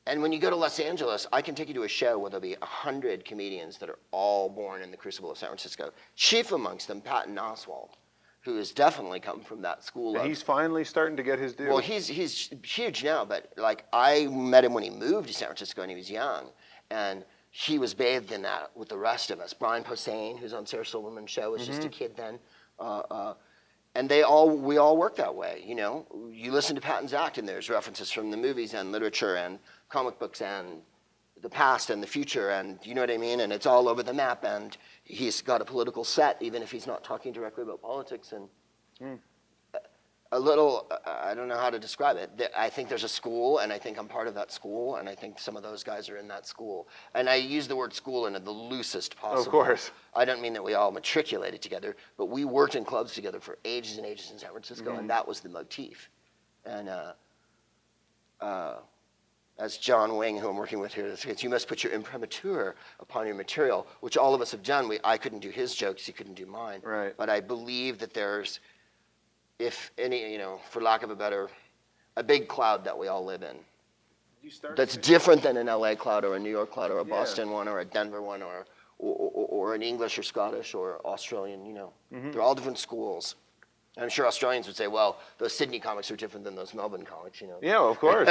And when you go to Los Angeles, I can take you to a show where there'll be 100 comedians that are all born in the crucible of San Francisco. Chief amongst them, Patton Oswalt, who has definitely come from that school. And he's finally starting to get his due. Well, he's huge now, but like I met him when he moved to San Francisco and he was young, and he was bathed in that with the rest of us. Brian Posehn, who's on Sarah Silverman's show, was just a kid then. And we all work that way, you know. You listen to Patton's act, and there's references from the movies and literature and comic books and the past and the future, and you know what I mean? And it's all over the map, and he's got a political set, even if he's not talking directly about politics. And a little, I don't know how to describe it. I think there's a school, and I think I'm part of that school, and I think some of those guys are in that school. And I use the word school in the loosest possible. Of course. I don't mean that we all matriculated together, but we worked in clubs together for ages and ages in San Francisco, and that was the motif. And as John Wing, who I'm working with here, says, you must put your imprimatur upon your material, which all of us have done. I couldn't do his jokes, he couldn't do mine. Right. But I believe that there's, if any, you know, for lack of a better, a big cloud that we all live in. That's different than an LA cloud or a New York cloud or a Boston one or a Denver one or an English or Scottish or Australian, you know. They're all different schools. And I'm sure Australians would say, well, those Sydney comics are different than those Melbourne comics, you know. Yeah, of course.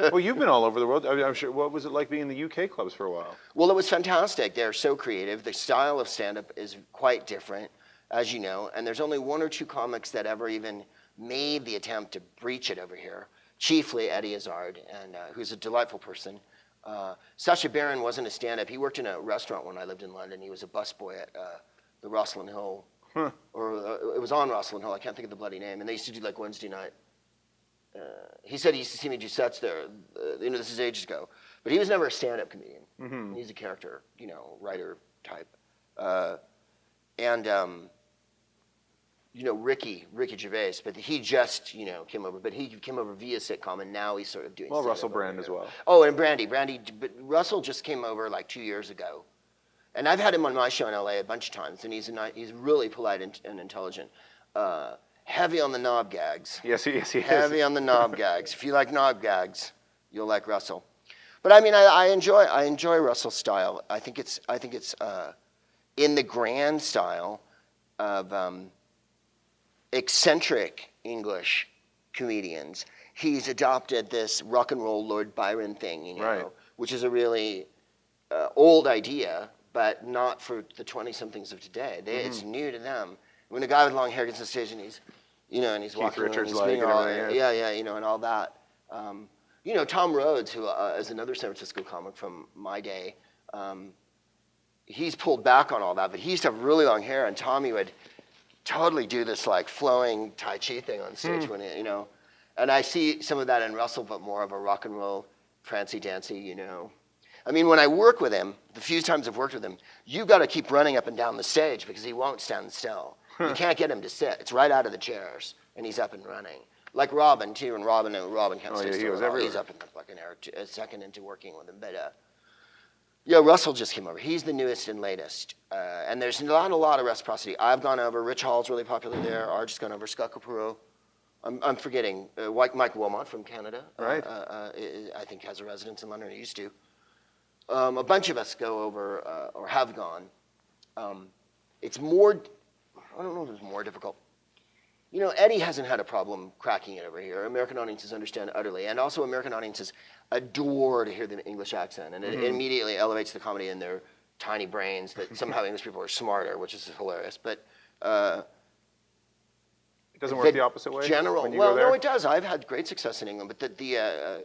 Well, you've been all over the world. I'm sure. What was it like being in the UK clubs for a while? Well, it was fantastic. They're so creative. The style of stand-up is quite different, as you know. And there's only one or two comics that ever even made the attempt to breach it over here. Chiefly Eddie Izzard, and who's a delightful person. Sacha Baron wasn't a stand-up. He worked in a restaurant when I lived in London. He was a busboy at the Rosslyn Hill. Or it was on Rosslyn Hill. I can't think of the bloody name. And they used to do like Wednesday night. He said he used to see me do sets there. You know, this is ages ago. But he was never a stand-up comedian. He's a character, you know, writer type. You know, Ricky Gervais, but he just, you know, came over. But he came over via sitcom, and now he's sort of doing. Well, Russell Brand as well. Oh, and Brandy, but Russell just came over like 2 years ago. And I've had him on my show in LA a bunch of times, and he's really polite and intelligent. Heavy on the knob gags. Yes, he is. Heavy on the knob gags. If you like knob gags, you'll like Russell. But I mean, I enjoy Russell's style. I think it's in the grand style of eccentric English comedians. He's adopted this rock and roll Lord Byron thing, you know, which is a really old idea, but not for the 20-somethings of today. It's new to them. When a guy with long hair gets on stage and he's, you know, and he's walking around, and he's being all, you know, and all that. You know, Tom Rhodes, who is another San Francisco comic from my day, he's pulled back on all that, but he used to have really long hair, and Tommy would totally do this like flowing Tai Chi thing on stage when it, you know. And I see some of that in Russell, but more of a rock and roll, fancy-dancy, you know. I mean, when I work with him, the few times I've worked with him, you've got to keep running up and down the stage because he won't stand still. You can't get him to sit. It's right out of the chairs, and he's up and running. Like Robin, too, and Robin can't stay still at all. He's up in the fucking air a second into working with him. But, yeah, Russell just came over. He's the newest and latest. And there's not a lot of reciprocity. I've gone over. Rich Hall's really popular there. Arj's gone over. Scott Capurro. I'm forgetting. Mike Wilmot from Canada. Right. I think has a residence in London. He used to. A bunch of us go over or have gone. It's more, I don't know if it's more difficult. You know, Eddie hasn't had a problem cracking it over here. American audiences understand utterly. And also American audiences adore to hear the English accent. And it immediately elevates the comedy in their tiny brains that somehow English people are smarter, which is hilarious. But it doesn't work the opposite way? No, it does. I've had great success in England. But the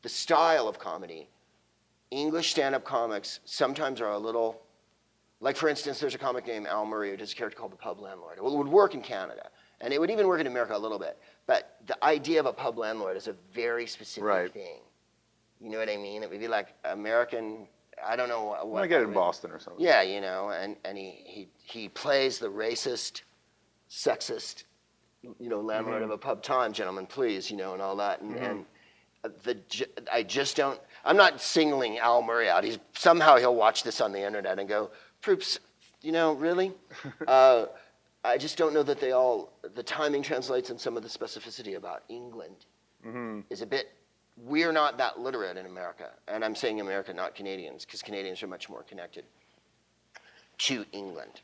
style of comedy, English stand-up comics sometimes are a little, like for instance, there's a comic named Al Murray who does a character called the Pub Landlord. Well, it would work in Canada, and it would even work in America a little bit. But the idea of a pub landlord is a very specific thing. You know what I mean? It would be like American, I don't know what. I get it in Boston or something. Yeah, you know, and he plays the racist, sexist, you know, landlord of a pub. Time, gentlemen, please, you know, and all that. And I just don't. I'm not singling Al Murray out. Somehow he'll watch this on the internet and go, Proops, you know, really? I just don't know that the timing translates and some of the specificity about England is a bit we're not that literate in America. And I'm saying America, not Canadians, because Canadians are much more connected to England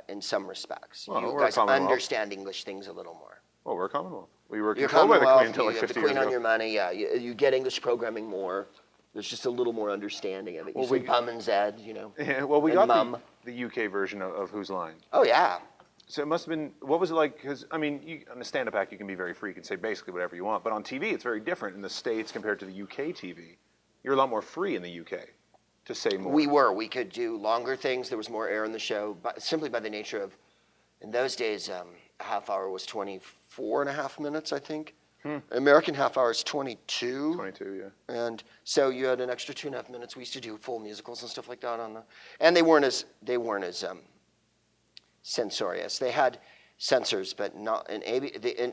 in some respects. Well, You we're a guys Commonwealth. understand English things a little more. Well, we're a Commonwealth. We were You're controlled by the Queen Commonwealth, until like you have 50 the Queen years on ago. your money, yeah. You get English programming more. There's just a little more understanding of it. You say bum and Zed, you know. Yeah, well, we and got mum. the UK version of Whose Line. Oh, yeah. So it must have been, what was it like? Because, I mean, on the stand-up act, you can be very free and say basically whatever you want. But on TV, it's very different in the States compared to the UK TV. You're a lot more free in the UK to say more. We could do longer things. There was more air in the show, but simply by the nature of, in those days, a half hour was 24 and a half minutes, I think. American half hour is 22. 22, yeah. And so you had an extra 2.5 minutes. We used to do full musicals and stuff like that on the, and they weren't as censorious. They had censors, but not in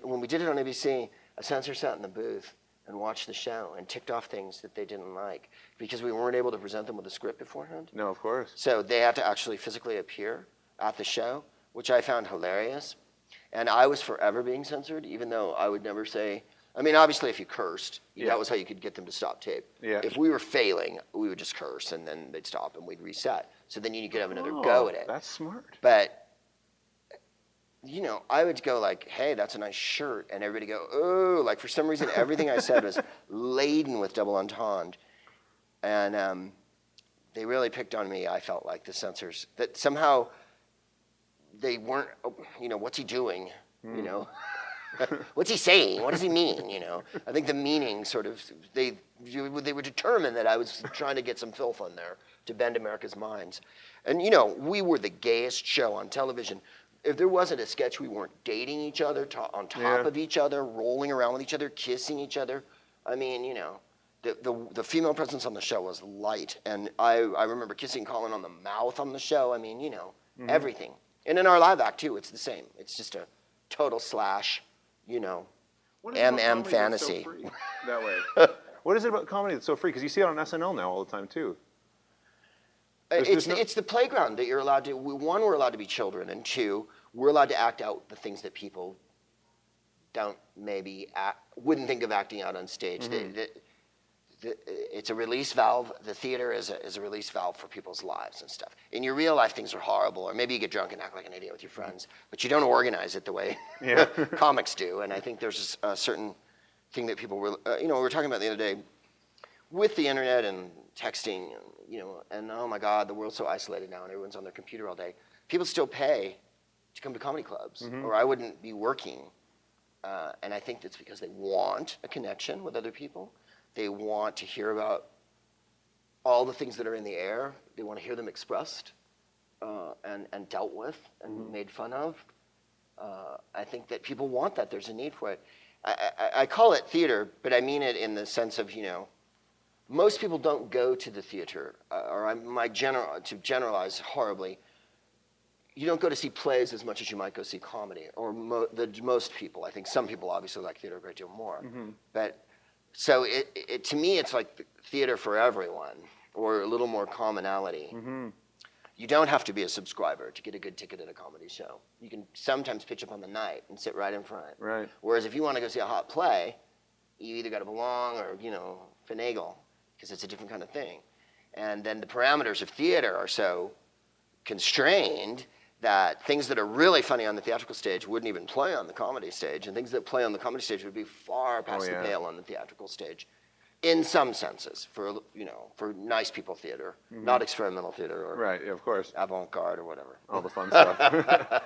when we did it on ABC, a censor sat in the booth and watched the show and ticked off things that they didn't like because we weren't able to present them with a script beforehand. No, of course. So they had to actually physically appear at the show, which I found hilarious. And I was forever being censored, even though I would never say, I mean, obviously if you cursed, that was how you could get them to stop tape. Yeah. If we were failing, we would just curse and then they'd stop and we'd reset. So then you could have another go at it. That's smart. But, you know, I would go like, hey, that's a nice shirt. And everybody go, oh, like for some reason, everything I said was laden with double entendre. And they really picked on me, I felt like, the censors, that somehow they weren't, you know, what's he doing, you know? What's he saying? What does he mean, you know? I think the meaning sort of, they were determined that I was trying to get some filth on there to bend America's minds. And, you know, we were the gayest show on television. If there wasn't a sketch, we weren't dating each other, on top of each other, rolling around with each other, kissing each other. I mean, you know, the female presence on the show was light. And I remember kissing Colin on the mouth on the show. I mean, you know, everything. And in our live act, too, it's the same. It's just a total slash, you know, MM fantasy. So free that way. What is it about comedy that's so free? Because you see it on SNL now all the time, too. It's the playground that you're allowed to, one, we're allowed to be children, and two, we're allowed to act out the things that people don't maybe wouldn't think of acting out on stage. It's a release valve. The theater is a release valve for people's lives and stuff. In your real life, things are horrible, or maybe you get drunk and act like an idiot with your friends, but you don't organize it the way comics do. And I think there's a certain thing that people were, you know, we were talking about the other day with the internet and texting, you know, and oh my God, the world's so isolated now and everyone's on their computer all day. People still pay to come to comedy clubs, or I wouldn't be working. And I think that's because they want a connection with other people. They want to hear about all the things that are in the air. They want to hear them expressed and dealt with and made fun of. I think that people want that. There's a need for it. I call it theater, but I mean it in the sense of, you know, most people don't go to the theater, to generalize horribly, you don't go to see plays as much as you might go see comedy, or most people. I think some people obviously like theater a great deal more. But so to me, it's like theater for everyone, or a little more commonality. You don't have to be a subscriber to get a good ticket at a comedy show. You can sometimes pitch up on the night and sit right in front. Right. Whereas if you want to go see a hot play, you either got to belong or, you know, finagle, because it's a different kind of thing. And then the parameters of theater are so constrained that things that are really funny on the theatrical stage wouldn't even play on the comedy stage, and things that play on the comedy stage would be far past the pale on the theatrical stage, in some senses, for, you know, for nice people theater, not experimental theater or of course, avant-garde or whatever. All the fun stuff.